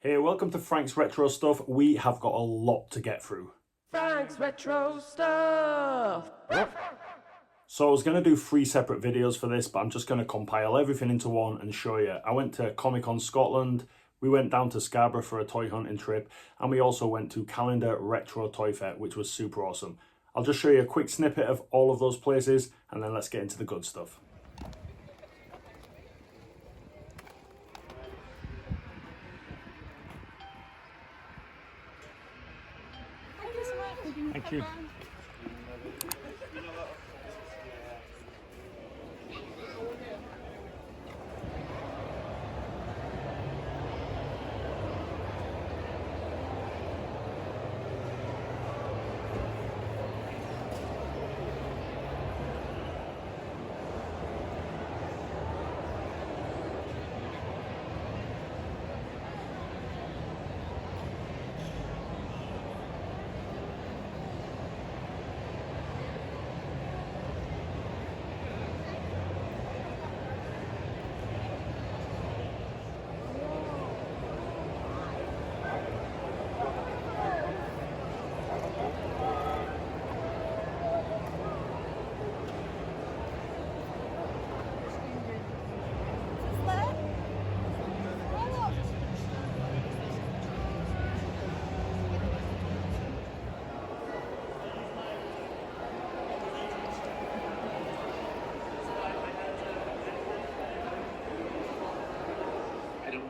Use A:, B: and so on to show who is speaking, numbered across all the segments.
A: Hey, welcome to Frank's Retro Stuff. We have got a lot to get through.
B: Frank's Retro Stuff!
A: So I was going to do 3 separate videos for this, but I'm just going to compile everything into one and show you. I went to Comic-Con Scotland, we went down to Scarborough for a toy hunting trip, and we also went to Callander Retro Toy Fair, which was super awesome. I'll just show you a quick snippet of all of those places, and then let's get into the good stuff. Thank you.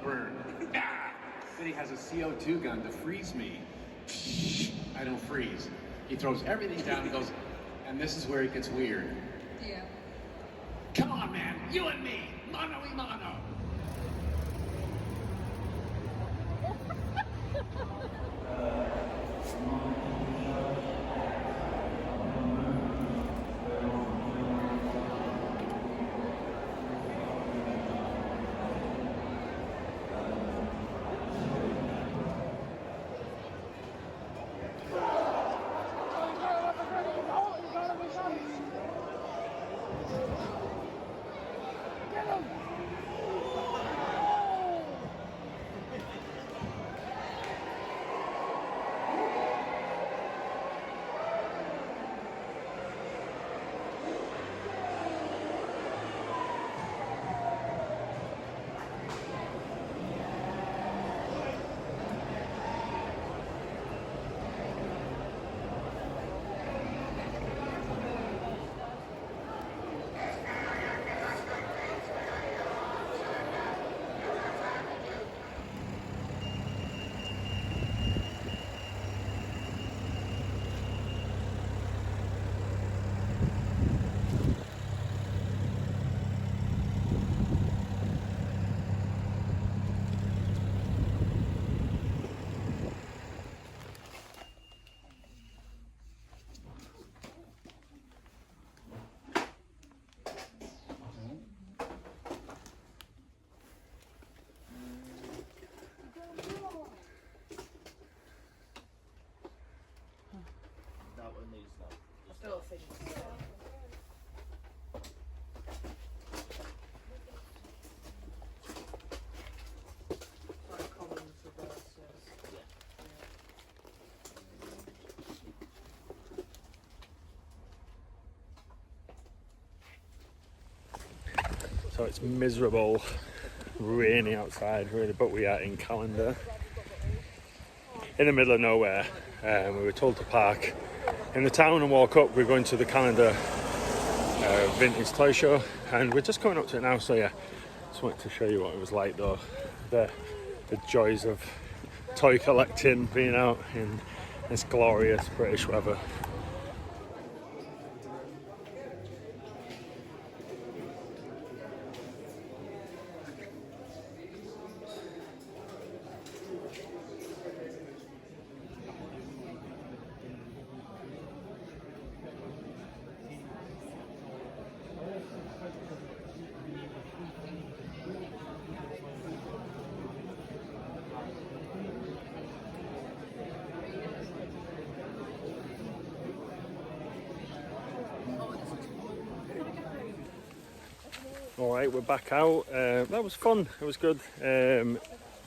C: Burn. Then he has a CO2 gun to freeze me. I don't freeze. He throws everything down and goes, and this is where it gets weird.
D: Yeah.
C: Come on, man, you and me, mano y mano.
D: Still think so. Like columns reverses.
A: So it's miserable, rainy outside really, but we are in Callander, in the middle of nowhere. We were told to park in the town and walk up. We're going to the Callander vintage toy show, and we're just coming up to it now. So yeah, just wanted to show you what it was like though. The joys of toy collecting, being out in this glorious British weather. All right, we're back out. That was fun. It was good.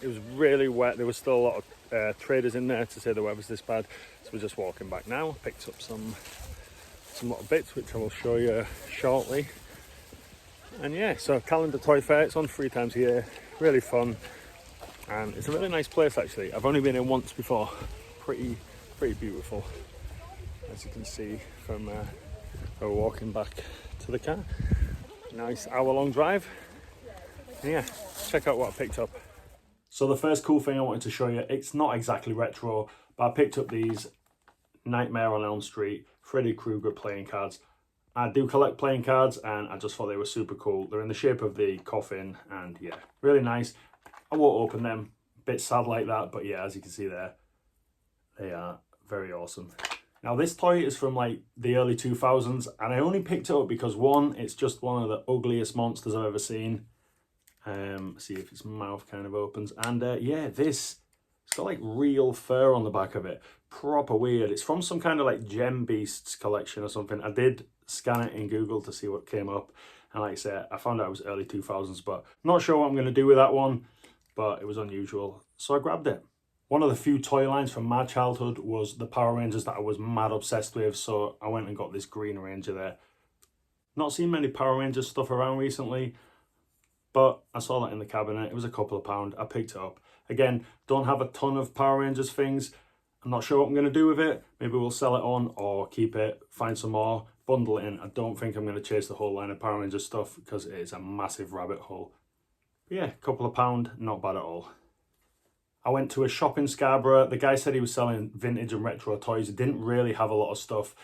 A: It was really wet. There was still a lot of traders in there to say the weather's this bad. So we're just walking back now. Picked up some little bits, which I will show you shortly. And yeah, so Callander Toy Fair, it's on 3 times a year. Really fun. And it's a really nice place actually. I've only been in once before. Pretty beautiful, as you can see from where we're walking back to the car. Nice hour-long drive. And yeah, check out what I picked up. So the first cool thing I wanted to show you, it's not exactly retro, but I picked up these Nightmare on Elm Street Freddy Krueger playing cards. I do collect playing cards and I just thought they were super cool. They're in the shape of the coffin and yeah, really nice. I won't open them, bit sad like that, but yeah, as you can see there, they are very awesome. Now this toy is from like the early 2000s and I only picked it up because one, it's just one of the ugliest monsters I've ever seen. See if its mouth kind of opens. And yeah, it's got like real fur on the back of it. Proper weird. It's from some kind of like Gem Beasts collection or something. I did scan it in Google to see what came up. And like I said, I found out it was early 2000s, but not sure what I'm going to do with that one. But it was unusual, so I grabbed it. One of the few toy lines from my childhood was the Power Rangers that I was mad obsessed with, so I went and got this Green Ranger there. Not seen many Power Rangers stuff around recently, but I saw that in the cabinet. It was a couple of pounds. I picked it up. Again, don't have a ton of Power Rangers things. I'm not sure what I'm going to do with it. Maybe we'll sell it on or keep it, find some more, bundle it in. I don't think I'm going to chase the whole line of Power Rangers stuff because it is a massive rabbit hole. But yeah, a couple of pounds, not bad at all. I went to a shop in Scarborough. The guy said he was selling vintage and retro toys. He didn't really have a lot of stuff,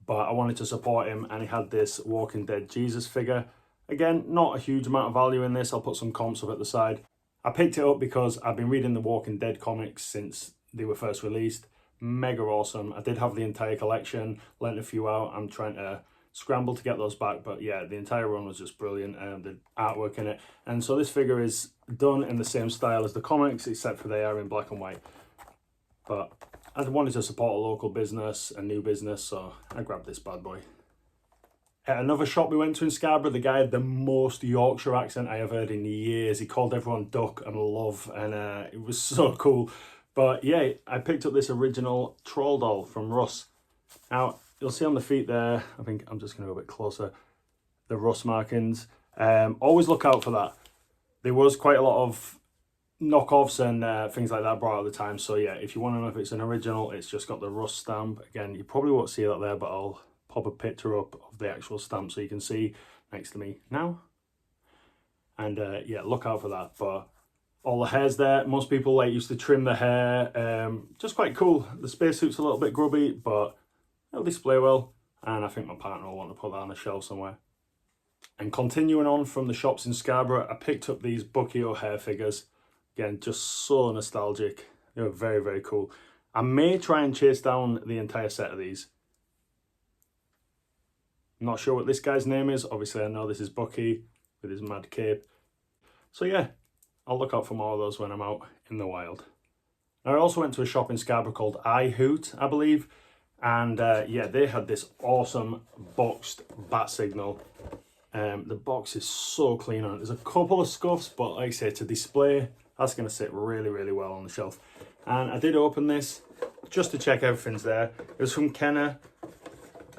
A: but I wanted to support him and he had this Walking Dead Jesus figure. Again, not a huge amount of value in this. I'll put some comps up at the side. I picked it up because I've been reading the Walking Dead comics since they were first released. Mega awesome. I did have the entire collection, lent a few out. I'm trying to scramble to get those back, but yeah, the entire run was just brilliant. The artwork in it, and so this figure is done in the same style as the comics, except for they are in black and white. But I wanted to support a local business, a new business, so I grabbed this bad boy. At another shop we went to in Scarborough, the guy had the most Yorkshire accent I have heard in years. He called everyone duck and love, and it was so cool. But yeah, I picked up this original troll doll from Russ. Now, you'll see on the feet there, I think I'm just going to go a bit closer, the rust markings. Always look out for that. There was quite a lot of knockoffs and things like that brought out at the time. So yeah, if you want to know if it's an original, it's just got the rust stamp. Again, you probably won't see that there, but I'll pop a picture up of the actual stamp so you can see next to me now. And yeah, look out for that. But all the hair's there. Most people like used to trim the hair. Just quite cool. The spacesuit's a little bit grubby, but it'll display well, and I think my partner will want to put that on a shelf somewhere. And continuing on from the shops in Scarborough, I picked up these Bucky O'Hare figures. Again, just so nostalgic. They were very, very cool. I may try and chase down the entire set of these. I'm not sure what this guy's name is. Obviously, I know this is Bucky with his mad cape. So yeah, I'll look out for more of those when I'm out in the wild. I also went to a shop in Scarborough called I Hoot, I believe. And yeah, they had this awesome boxed bat signal. The box is so clean on it. There's a couple of scuffs, but like I say, to display, that's going to sit really, really well on the shelf. And I did open this just to check everything's there. It was from Kenner,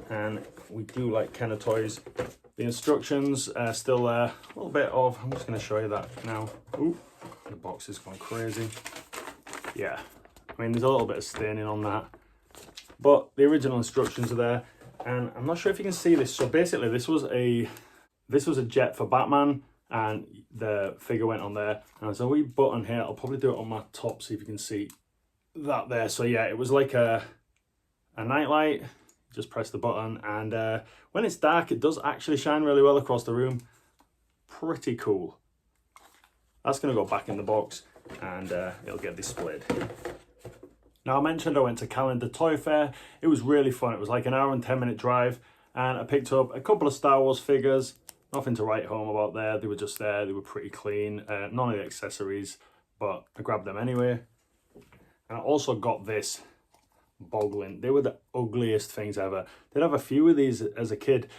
A: and we do like Kenner toys. The instructions are still there. A little bit of, I'm just going to show you that now. Ooh, the box is gone crazy. Yeah, I mean, there's a little bit of staining on that. But the original instructions are there, and I'm not sure if you can see this. So basically, this was a jet for Batman, and the figure went on there. And there's a wee button here. I'll probably do it on my top, see if you can see that there. So yeah, it was like a nightlight. Just press the button, and when it's dark, it does actually shine really well across the room. Pretty cool. That's going to go back in the box, and it'll get displayed. Now, I mentioned I went to Callander Toy Fair. It was really fun. It was like an hour and 10-minute drive, and I picked up a couple of Star Wars figures. Nothing to write home about there. They were just there. They were pretty clean. None of the accessories, but I grabbed them anyway. And I also got this boggling. They were the ugliest things ever. Did have a few of these as a kid.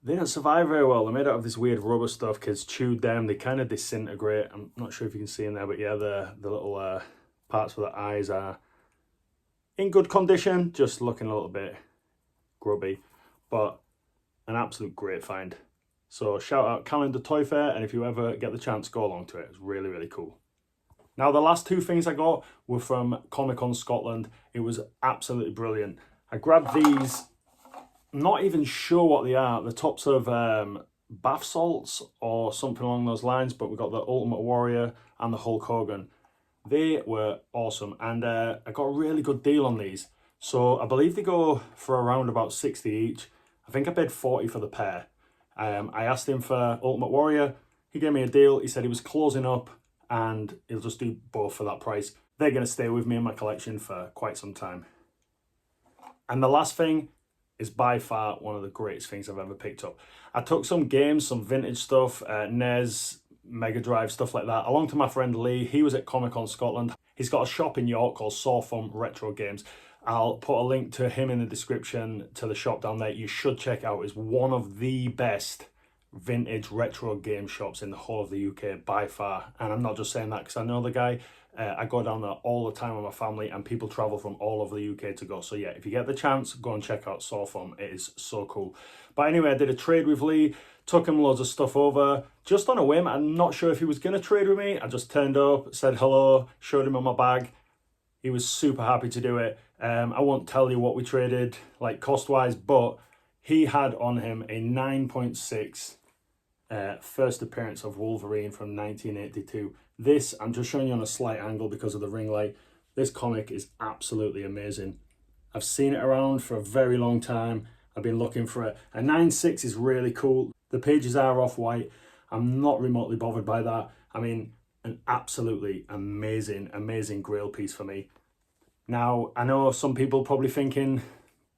A: they didn't survive very well. They're made out of this weird rubber stuff. Kids chewed them. They kind of disintegrate. I'm not sure if you can see in there, but yeah, the little parts for the eyes are in good condition, just looking a little bit grubby, but an absolute great find. So shout out Callander Toy Fair, and if you ever get the chance, go along to it. It's really, really cool. Now, the last two things I got were from Comic-Con Scotland. It was absolutely brilliant. I grabbed these, not even sure what they are, the tops of bath salts or something along those lines, but we got the Ultimate Warrior and the Hulk Hogan. They were awesome, and I got a really good deal on these. So I believe they go for around about 60 each. I think I paid 40 for the pair. I asked him for Ultimate Warrior. He gave me a deal. He said he was closing up and he'll just do both for that price. They're going to stay with me in my collection for quite some time. And the last thing is by far one of the greatest things I've ever picked up. I took some games, some vintage stuff, NES, Mega Drive, stuff like that, along to my friend Lee. He was at Comic-Con Scotland. He's got a shop in York called SoreThumbRetroGames. I'll put a link to him in the description to the shop down there. You should check out. It's one of the best vintage retro game shops in the whole of the UK by far. And I'm not just saying that because I know the guy. I go down there all the time with my family, and people travel from all over the UK to go. So yeah, if you get the chance, go and check out SoreThumb. It is so cool. But anyway, I did a trade with Lee, took him loads of stuff over, just on a whim. I'm not sure if he was going to trade with me. I just turned up, said hello, showed him my bag. He was super happy to do it. I won't tell you what we traded, like cost-wise, but he had on him a 9.6 first appearance of Wolverine from 1982. This, I'm just showing you on a slight angle because of the ring light. This comic is absolutely amazing. I've seen it around for a very long time. I've been looking for it. A 9.6 is really cool. The pages are off-white. I'm not remotely bothered by that. I mean, an absolutely amazing, amazing grail piece for me. Now, I know some people probably thinking,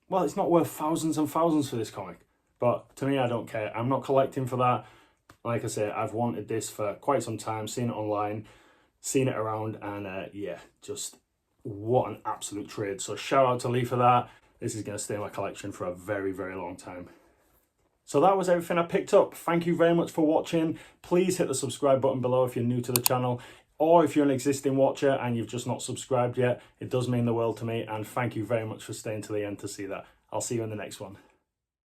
A: well, it's not worth thousands and thousands for this comic. But to me, I don't care. I'm not collecting for that. Like I say, I've wanted this for quite some time, seen it online, seen it around, and yeah, just what an absolute trade. So shout out to Lee for that. This is going to stay in my collection for a very, very long time. So that was everything I picked up. Thank you very much for watching. Please hit the subscribe button below if you're new to the channel, or if you're an existing watcher and you've just not subscribed yet. It does mean the world to me, and thank you very much for staying to the end to see that. I'll see you in the next one.